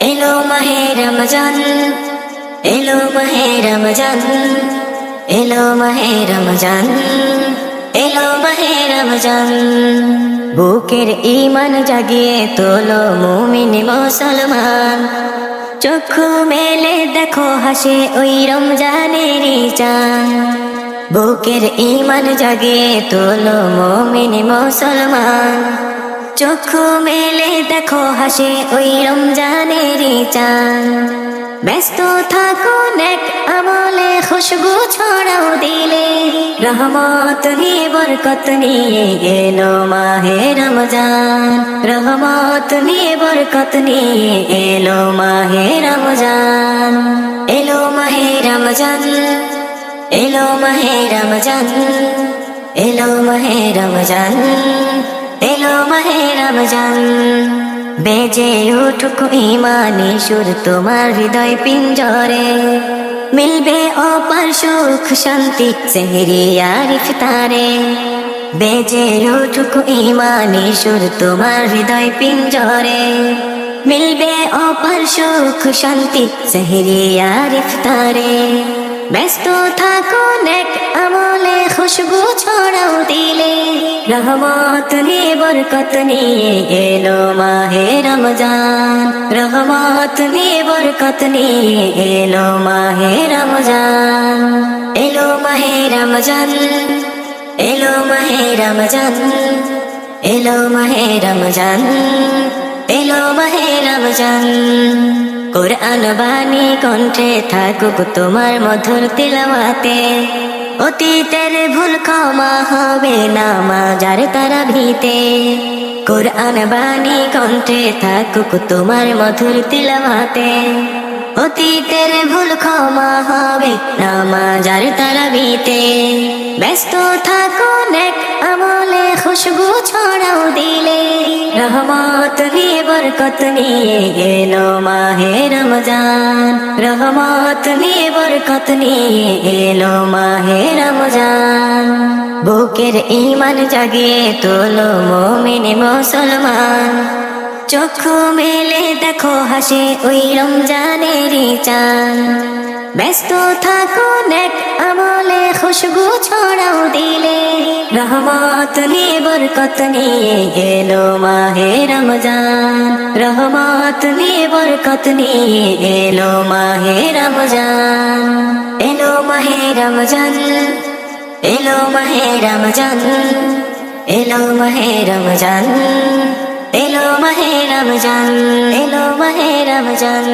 এলো মাহে রমজান, এলো মাহে রমজান, এলো মাহে রমজান, এলো মাহে রমজান। বুকের ঈমান জাগিয়ে তোলো মুমিন মুসলমান, চক্ষু মেলে দেখো হাসে ওই রমজানেরই চাঁদ। বুকের ঈমান জাগিয়ে তোলো মুমিন মুসলমান, চক্ষু মেলে দেখো হাসে ওই রমজানেরই চাঁদ। ব্যস্ত থাকো নেক আমলে খুশবু ছড়াও দিলে, রহমত নিয়ে বরকত নিয়ে এলো মাহে রমজান। রহমত নিয়ে বরকত নিয়ে এলো মাহে রমজান। এলো মাহে রমজান, এলো মাহে রমজান, এলো মাহে রমজান, এলো মাহে রমজান। বেজে উঠুক ঈমানি সুর তোমার হৃদয় পিঞ্জরে, মিলবে অপার সুখ শান্তি সেহরি আর ইফতারে। বেজে উঠুক ঈমানি সুর তোমার হৃদয় পিঞ্জরে, মিলবে অপার সুখ শান্তি সেহরি আর ইফতারে। ব্যস্ত থাকো নেক আমলে খুশবু ছড়াও দিলে, রহমত নিয়ে বরকত নিয়ে এলো মাহে রমজান। রহমত নিয়ে বরকত নিয়ে এলো মাহে রমজান। এলো মাহে রমজান, এলো মাহে রমজান, এলো মাহে রমজান, এলো মাহে রমজান। কুরআন বাণী কণ্ঠে থাকুক তোমার মধুর তিলাওয়াতে, অতীতের ভুল ক্ষমা হবে নামাজের তারাবিতে। কুরআন বাণী কণ্ঠে থাকুক তোমার মধুর তিলাওয়াতে, অতীতের ভুল ক্ষমা হবে নামাজের তারাবিতে। ব্যস্ত থাকো নেক আমলে খুশবু ছড়াও দিলে, রহমত নিয়ে বরকত নিয়ে এলো মাহে রমজান। রহমত নিয়ে বরকত নিয়ে এলো মাহে রমজান। বুকের ঈমান জাগিয়ে তোলো মুমিন মুসলমান, চক্ষু মেলে দেখো হাসে ওই রমজানেরই চাঁদ। ব্যস্ত থাকো নেক আমলে খুশবু ছড়াও দিলে, রহমত নিয়ে বরকত নিয়ে এলো মাহে রমজান। রহমত নিয়ে বরকত নিয়ে এলো মাহে রমজান। এলো মাহে রমজান, এলো মাহে রমজান, এলো মাহে রমজান, এলো মাহে রমজান, এলো মাহে রমজান।